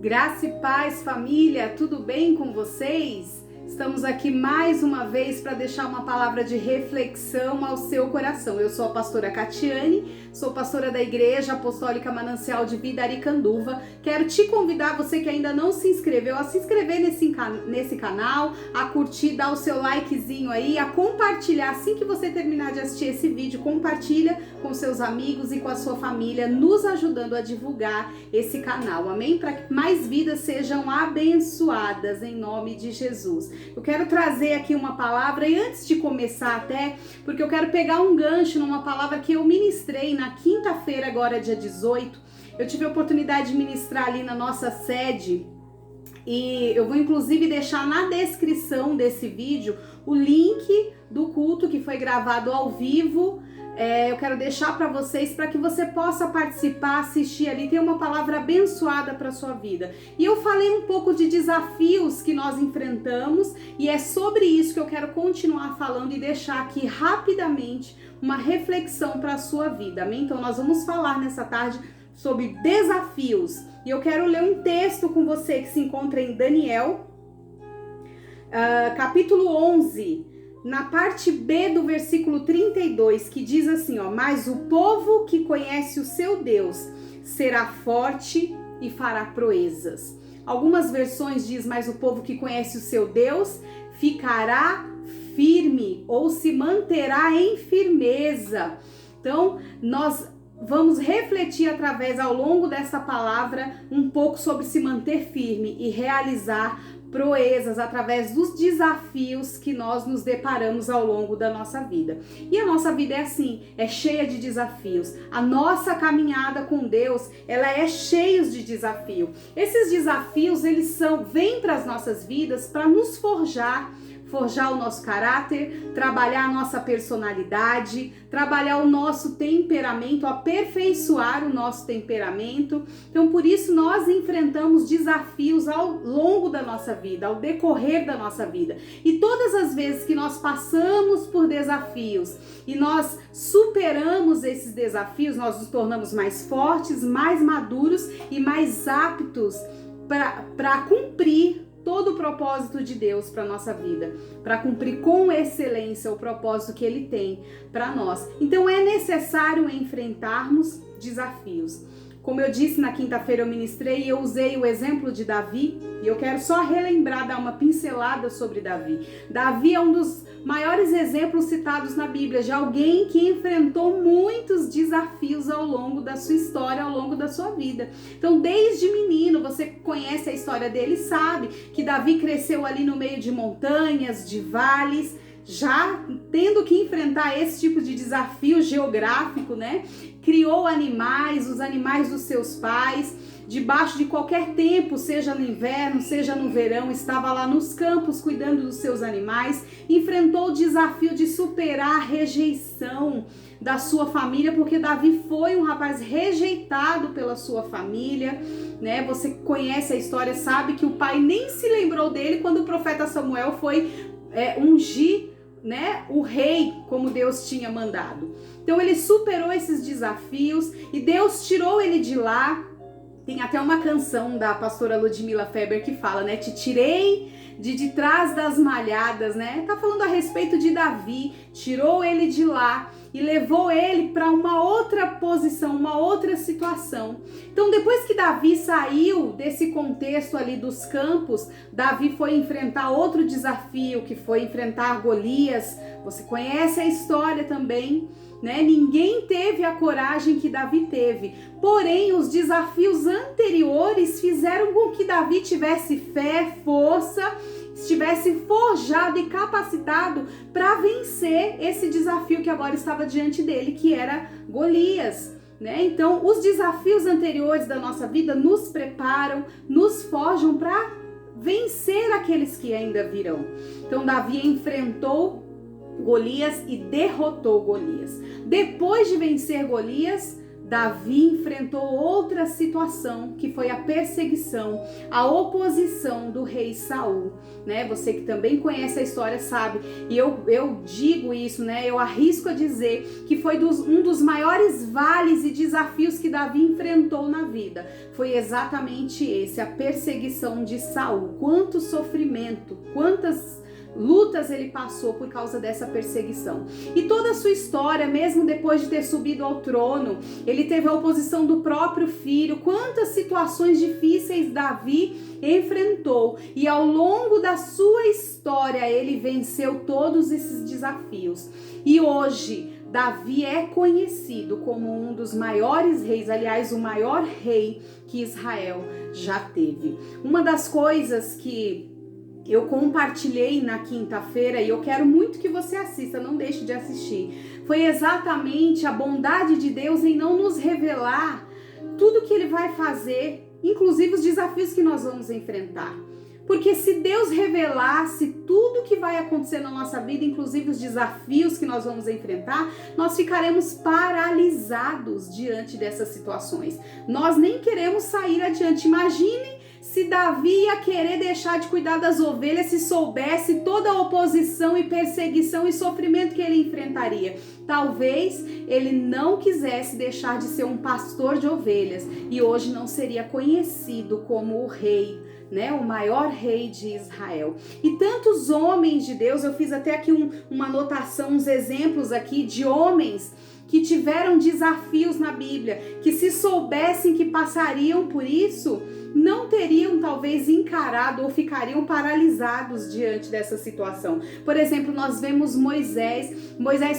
Graça e paz, família, tudo bem com vocês? Estamos aqui mais uma vez para deixar uma palavra de reflexão ao seu coração. Eu sou a pastora Catiane, sou pastora da Igreja Apostólica Manancial de Vida Aricanduva. Quero te convidar, você que ainda não se inscreveu, a se inscrever nesse canal, a curtir, dar o seu likezinho aí, a compartilhar. Assim que você terminar de assistir esse vídeo, compartilha com seus amigos e com a sua família, nos ajudando a divulgar esse canal, amém? Para que mais vidas sejam abençoadas em nome de Jesus. Eu quero trazer aqui uma palavra e antes de começar até, porque eu quero pegar um gancho numa palavra que eu ministrei na quinta-feira, agora dia 18. Eu tive a oportunidade de ministrar ali na nossa sede e eu vou inclusive deixar na descrição desse vídeo o link do culto que foi gravado ao vivo. Eu quero deixar para vocês para que você possa participar, assistir ali, ter uma palavra abençoada para sua vida. E eu falei um pouco de desafios que nós enfrentamos e é sobre isso que eu quero continuar falando e deixar aqui rapidamente uma reflexão para a sua vida, amém? Então nós vamos falar nessa tarde sobre desafios e eu quero ler um texto com você que se encontra em Daniel, capítulo 11, na parte B do versículo 32, que diz assim, ó: mas o povo que conhece o seu Deus será forte e fará proezas. Algumas versões diz, mas o povo que conhece o seu Deus ficará firme ou se manterá em firmeza. Então, nós vamos refletir através, ao longo dessa palavra, um pouco sobre se manter firme e realizar proezas através dos desafios que nós nos deparamos ao longo da nossa vida. E a nossa vida é assim, é cheia de desafios. A nossa caminhada com Deus, ela é cheia de desafio. Esses desafios, eles vêm para as nossas vidas para nos forjar o nosso caráter, trabalhar a nossa personalidade, trabalhar o nosso temperamento, aperfeiçoar o nosso temperamento. Então, por isso, nós enfrentamos desafios ao longo da nossa vida, ao decorrer da nossa vida. E todas as vezes que nós passamos por desafios e nós superamos esses desafios, nós nos tornamos mais fortes, mais maduros e mais aptos para cumprir todo o propósito de Deus para nossa vida, para cumprir com excelência o propósito que Ele tem para nós. Então é necessário enfrentarmos desafios. Como eu disse na quinta-feira, eu ministrei e eu usei o exemplo de Davi, e eu quero só relembrar, dar uma pincelada sobre Davi. Davi é um dos maiores exemplos citados na Bíblia, de alguém que enfrentou muitos desafios ao longo da sua história, ao longo da sua vida. Então, desde menino, você conhece a história dele, sabe que Davi cresceu ali no meio de montanhas, de vales, já tendo que enfrentar esse tipo de desafio geográfico, né? Criou animais, os animais dos seus pais, debaixo de qualquer tempo, seja no inverno, seja no verão, estava lá nos campos cuidando dos seus animais, enfrentou o desafio de superar a rejeição da sua família, porque Davi foi um rapaz rejeitado pela sua família, né? Você conhece a história, sabe que o pai nem se lembrou dele quando o profeta Samuel foi ungir, né, o rei como Deus tinha mandado. Então ele superou esses desafios e Deus tirou ele de lá. Tem até uma canção da pastora Ludmila Feber que fala, né, te tirei de trás das malhadas, né? Tá falando a respeito de Davi, tirou ele de lá e levou ele para uma outra posição, uma outra situação. Então, depois que Davi saiu desse contexto ali dos campos, Davi foi enfrentar outro desafio, que foi enfrentar Golias. Você conhece a história também, né? Ninguém teve a coragem que Davi teve. Porém, os desafios anteriores fizeram com que Davi tivesse fé, força, estivesse forjado e capacitado para vencer esse desafio que agora estava diante dele, que era Golias, né? Então, os desafios anteriores da nossa vida nos preparam, nos forjam para vencer aqueles que ainda virão. Então, Davi enfrentou Golias e derrotou Golias. Depois de vencer Golias, Davi enfrentou outra situação, que foi a perseguição, a oposição do rei Saul, né? Você que também conhece a história sabe, e eu digo isso, né? Eu arrisco a dizer que foi um dos maiores vales e desafios que Davi enfrentou na vida. Foi exatamente esse, a perseguição de Saul. Quanto sofrimento, quantas lutas ele passou por causa dessa perseguição. E toda a sua história, mesmo depois de ter subido ao trono, ele teve a oposição do próprio filho. Quantas situações difíceis Davi enfrentou. E ao longo da sua história, ele venceu todos esses desafios. E hoje, Davi é conhecido como um dos maiores reis, aliás, o maior rei que Israel já teve. Uma das coisas que eu compartilhei na quinta-feira, e eu quero muito que você assista, não deixe de assistir, foi exatamente a bondade de Deus em não nos revelar tudo que Ele vai fazer, inclusive os desafios que nós vamos enfrentar. Porque se Deus revelasse tudo que vai acontecer na nossa vida, inclusive os desafios que nós vamos enfrentar, nós ficaremos paralisados diante dessas situações. Nós nem queremos sair adiante. Imaginem se Davi ia querer deixar de cuidar das ovelhas se soubesse toda a oposição e perseguição e sofrimento que ele enfrentaria. Talvez ele não quisesse deixar de ser um pastor de ovelhas e hoje não seria conhecido como o rei, né, o maior rei de Israel. E tantos homens de Deus, eu fiz até aqui uma anotação, uns exemplos aqui de homens que tiveram desafios na Bíblia, que se soubessem que passariam por isso, não teriam talvez encarado ou ficariam paralisados diante dessa situação. Por exemplo, nós vemos Moisés.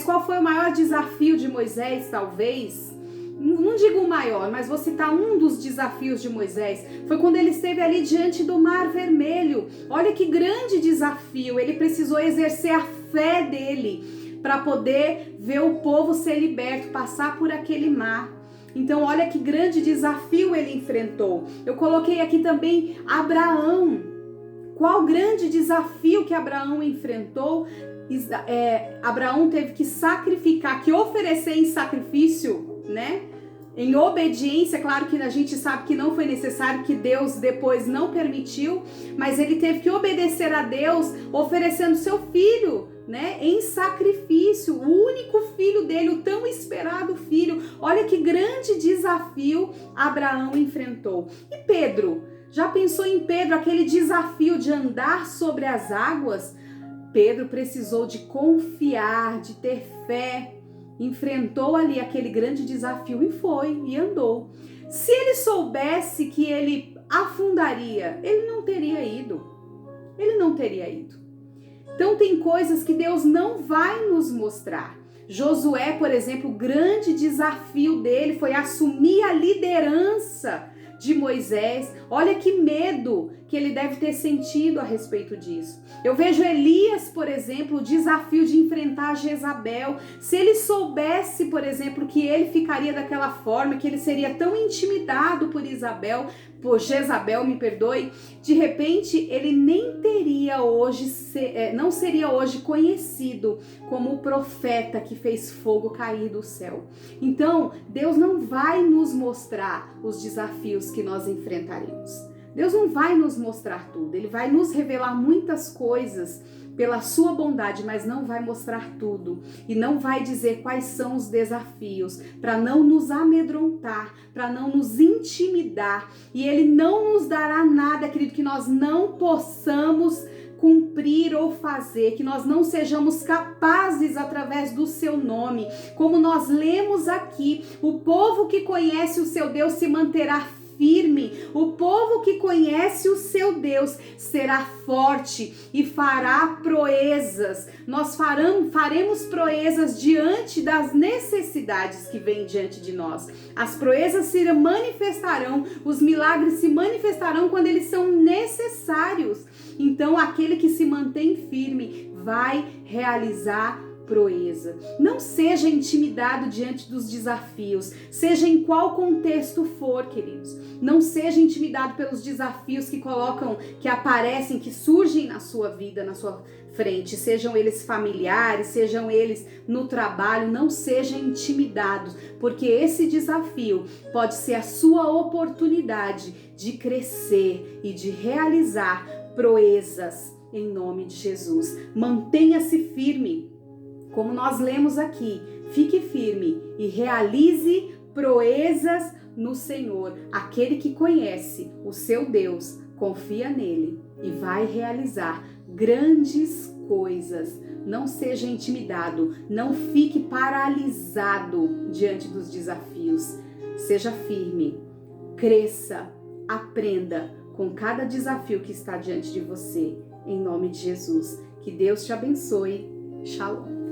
Qual foi o maior desafio de Moisés, talvez? Não digo o maior, mas vou citar um dos desafios de Moisés. Foi quando ele esteve ali diante do Mar Vermelho. Olha que grande desafio. Ele precisou exercer a fé dele para poder ver o povo ser liberto, passar por aquele mar. Então, olha que grande desafio ele enfrentou. Eu coloquei aqui também Abraão. Qual grande desafio que Abraão enfrentou? Abraão teve que sacrificar, que oferecer em sacrifício, né? Em obediência, claro que a gente sabe que não foi necessário, que Deus depois não permitiu, mas ele teve que obedecer a Deus oferecendo seu filho, né, em sacrifício, o único filho dele, o tão esperado filho. Olha que grande desafio Abraão enfrentou. E Pedro? Já pensou em Pedro, aquele desafio de andar sobre as águas? Pedro precisou de confiar, de ter fé, enfrentou ali aquele grande desafio e foi, e andou. Se ele soubesse que ele afundaria, ele não teria ido. Ele não teria ido. Então tem coisas que Deus não vai nos mostrar. Josué, por exemplo, o grande desafio dele foi assumir a liderança de Moisés. Olha que medo que ele deve ter sentido a respeito disso. Eu vejo Elias, por exemplo, o desafio de enfrentar Jezabel. Se ele soubesse, por exemplo, que ele ficaria daquela forma, que ele seria tão intimidado por Jezabel, me perdoe, de repente ele nem teria hoje, não seria hoje conhecido como o profeta que fez fogo cair do céu. Então, Deus não vai nos mostrar os desafios que nós enfrentaremos. Deus não vai nos mostrar tudo, Ele vai nos revelar muitas coisas pela sua bondade, mas não vai mostrar tudo e não vai dizer quais são os desafios, para não nos amedrontar, para não nos intimidar, e Ele não nos dará nada, querido, que nós não possamos cumprir ou fazer, que nós não sejamos capazes através do seu nome. Como nós lemos aqui, o povo que conhece o seu Deus se manterá firme. O povo que conhece o seu Deus será forte e fará proezas. Nós faremos proezas diante das necessidades que vêm diante de nós. As proezas se manifestarão, os milagres se manifestarão quando eles são necessários. Então, aquele que se mantém firme vai realizar proeza. Não seja intimidado diante dos desafios, seja em qual contexto for, queridos. Não seja intimidado pelos desafios que aparecem, que surgem na sua vida, na sua frente, sejam eles familiares, sejam eles no trabalho, não sejam intimidados, porque esse desafio pode ser a sua oportunidade de crescer e de realizar proezas em nome de Jesus. Mantenha-se firme, como nós lemos aqui, fique firme e realize proezas no Senhor. Aquele que conhece o seu Deus, confia nele e vai realizar grandes coisas. Não seja intimidado, não fique paralisado diante dos desafios. Seja firme, cresça, aprenda com cada desafio que está diante de você. Em nome de Jesus, que Deus te abençoe. Shalom.